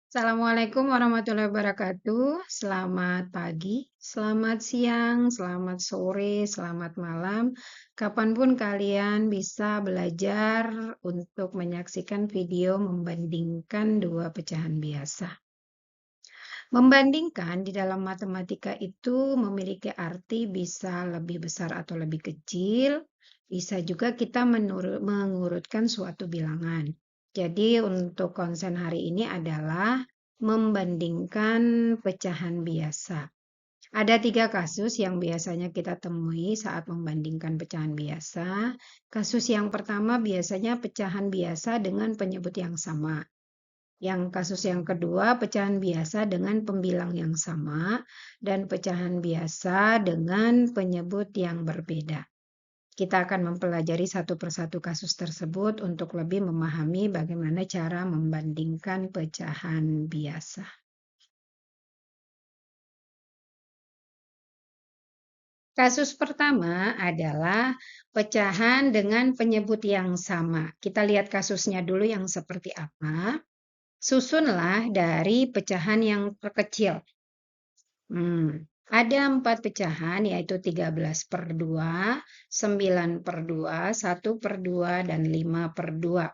Assalamualaikum warahmatullahi wabarakatuh. Selamat pagi, selamat siang, selamat sore, selamat malam. Kapanpun kalian bisa belajar untuk menyaksikan video membandingkan dua pecahan biasa. Membandingkan di dalam matematika itu memiliki arti bisa lebih besar atau lebih kecil, bisa juga kita mengurutkan suatu bilangan. Jadi untuk konsen hari ini adalah membandingkan pecahan biasa. Ada 3 kasus yang biasanya kita temui saat membandingkan pecahan biasa. Kasus yang pertama biasanya pecahan biasa dengan penyebut yang sama. Yang kasus yang kedua, pecahan biasa dengan pembilang yang sama, dan pecahan biasa dengan penyebut yang berbeda. Kita akan mempelajari satu persatu kasus tersebut untuk lebih memahami bagaimana cara membandingkan pecahan biasa. Kasus pertama adalah pecahan dengan penyebut yang sama. Kita lihat kasusnya dulu yang seperti apa. Susunlah dari pecahan yang terkecil. Ada 4 pecahan, yaitu 13/2, 9/2, 1/2, dan 5/2.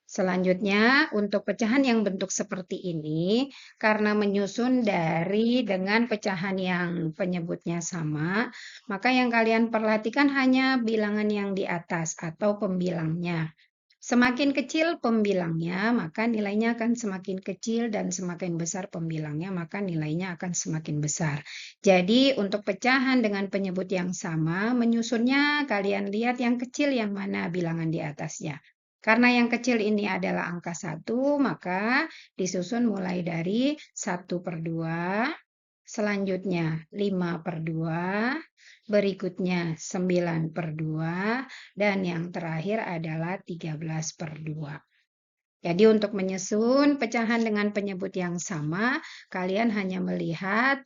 Selanjutnya, untuk pecahan yang bentuk seperti ini, karena menyusun dari dengan pecahan yang penyebutnya sama, maka yang kalian perhatikan hanya bilangan yang di atas atau pembilangnya. Semakin kecil pembilangnya, maka nilainya akan semakin kecil, dan semakin besar pembilangnya, maka nilainya akan semakin besar. Jadi, untuk pecahan dengan penyebut yang sama, menyusunnya kalian lihat yang kecil yang mana bilangan di atasnya. Karena yang kecil ini adalah angka 1, maka disusun mulai dari 1/2, selanjutnya 5/2, berikutnya 9/2, dan yang terakhir adalah 13/2. Jadi untuk menyusun pecahan dengan penyebut yang sama, kalian hanya melihat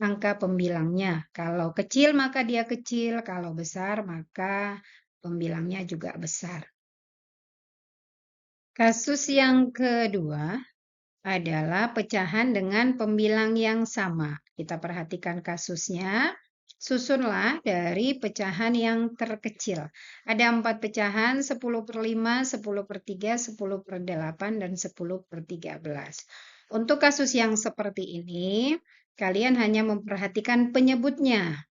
angka pembilangnya. Kalau kecil maka dia kecil, kalau besar maka pembilangnya juga besar. Kasus yang kedua adalah pecahan dengan pembilang yang sama. Kita perhatikan kasusnya. Susunlah dari pecahan yang terkecil. Ada 4 pecahan, 10/5, 10/3, 10/8, dan 10/13. Untuk kasus yang seperti ini, kalian hanya memperhatikan penyebutnya.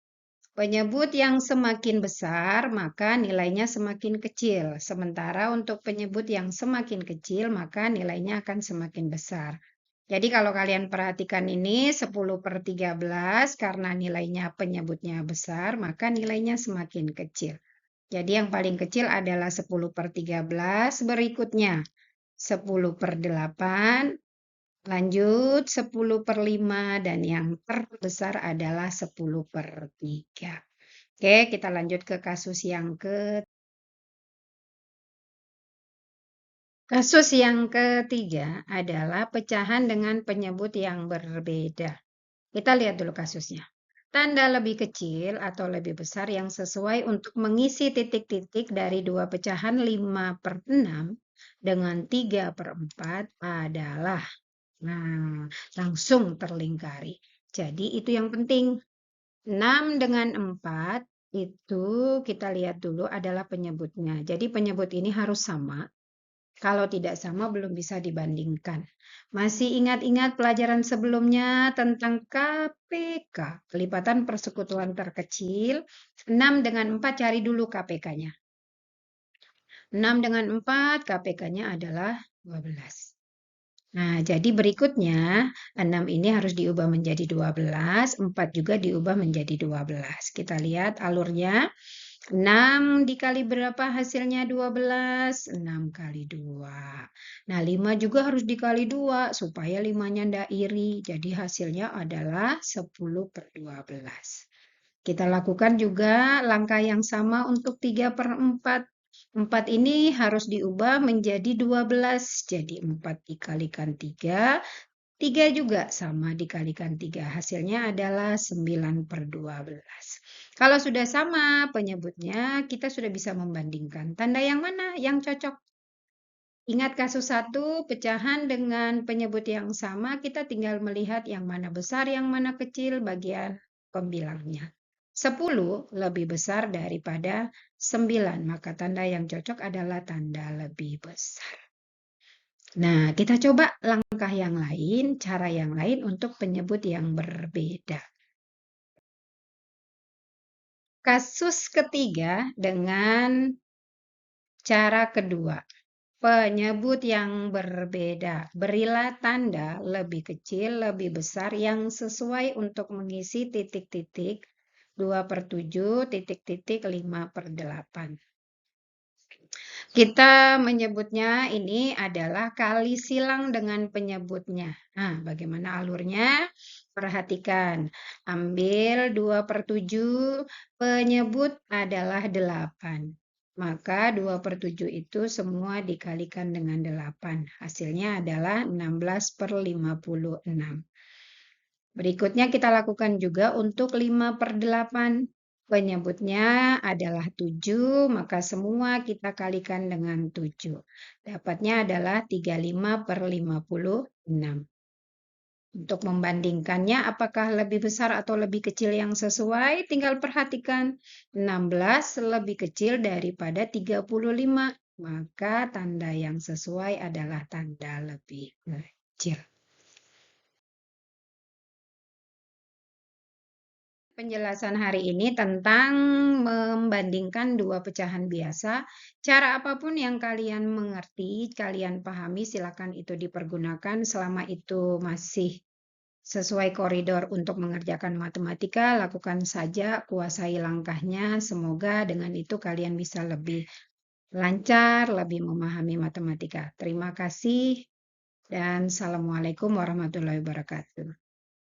Penyebut yang semakin besar, maka nilainya semakin kecil. Sementara untuk penyebut yang semakin kecil, maka nilainya akan semakin besar. Jadi kalau kalian perhatikan ini 10/13, karena nilainya penyebutnya besar, maka nilainya semakin kecil. Jadi yang paling kecil adalah 10/13, berikutnya 10/8, lanjut 10/5, dan yang terbesar adalah 10/3. Oke, kita lanjut ke kasus yang Kasus yang ketiga adalah pecahan dengan penyebut yang berbeda. Kita lihat dulu kasusnya. Tanda lebih kecil atau lebih besar yang sesuai untuk mengisi titik-titik dari dua pecahan 5/6 dengan 3/4 adalah, nah, langsung terlingkari. Jadi itu yang penting. 6 dengan 4 itu kita lihat dulu adalah penyebutnya. Jadi penyebut ini harus sama. Kalau tidak sama belum bisa dibandingkan. Masih ingat-ingat pelajaran sebelumnya tentang KPK, kelipatan persekutuan terkecil. 6 dengan 4 cari dulu KPK-nya. 6 dengan 4 KPK-nya adalah 12. Nah, jadi berikutnya 6 ini harus diubah menjadi 12, 4 juga diubah menjadi 12. Kita lihat alurnya. 6 dikali berapa hasilnya 12? 6 kali 2. Nah, 5 juga harus dikali 2 supaya 5-nya ndak iri. Jadi hasilnya adalah 10/12. Kita lakukan juga langkah yang sama untuk 3/4. 4 ini harus diubah menjadi 12. Jadi 4 dikalikan 3. 3 juga sama dikalikan 3. Hasilnya adalah 9/12. Kalau sudah sama penyebutnya, kita sudah bisa membandingkan. Tanda yang mana yang cocok? Ingat kasus satu, pecahan dengan penyebut yang sama, kita tinggal melihat yang mana besar, yang mana kecil, bagian pembilangnya. 10 lebih besar daripada 9, maka tanda yang cocok adalah tanda lebih besar. Nah, kita coba langkah yang lain, cara yang lain untuk penyebut yang berbeda. Kasus ketiga dengan cara kedua. Penyebut yang berbeda. Berilah tanda lebih kecil, lebih besar yang sesuai untuk mengisi titik-titik 2/7, titik-titik 5/8. Kita menyebutnya ini adalah kali silang dengan penyebutnya. Nah, bagaimana alurnya? Perhatikan, ambil 2/7, penyebut adalah 8. Maka 2/7 itu semua dikalikan dengan 8. Hasilnya adalah 16/56. Berikutnya kita lakukan juga untuk 5/8. Penyebutnya adalah 7, maka semua kita kalikan dengan 7. Dapatnya adalah 35/56. Untuk membandingkannya apakah lebih besar atau lebih kecil yang sesuai, tinggal perhatikan 16 lebih kecil daripada 35. Maka tanda yang sesuai adalah tanda lebih kecil. Penjelasan hari ini tentang membandingkan dua pecahan biasa. Cara apapun yang kalian mengerti, kalian pahami, silakan itu dipergunakan selama itu masih sesuai koridor untuk mengerjakan matematika, lakukan saja, kuasai langkahnya. Semoga dengan itu kalian bisa lebih lancar, lebih memahami matematika. Terima kasih dan Assalamualaikum warahmatullahi wabarakatuh.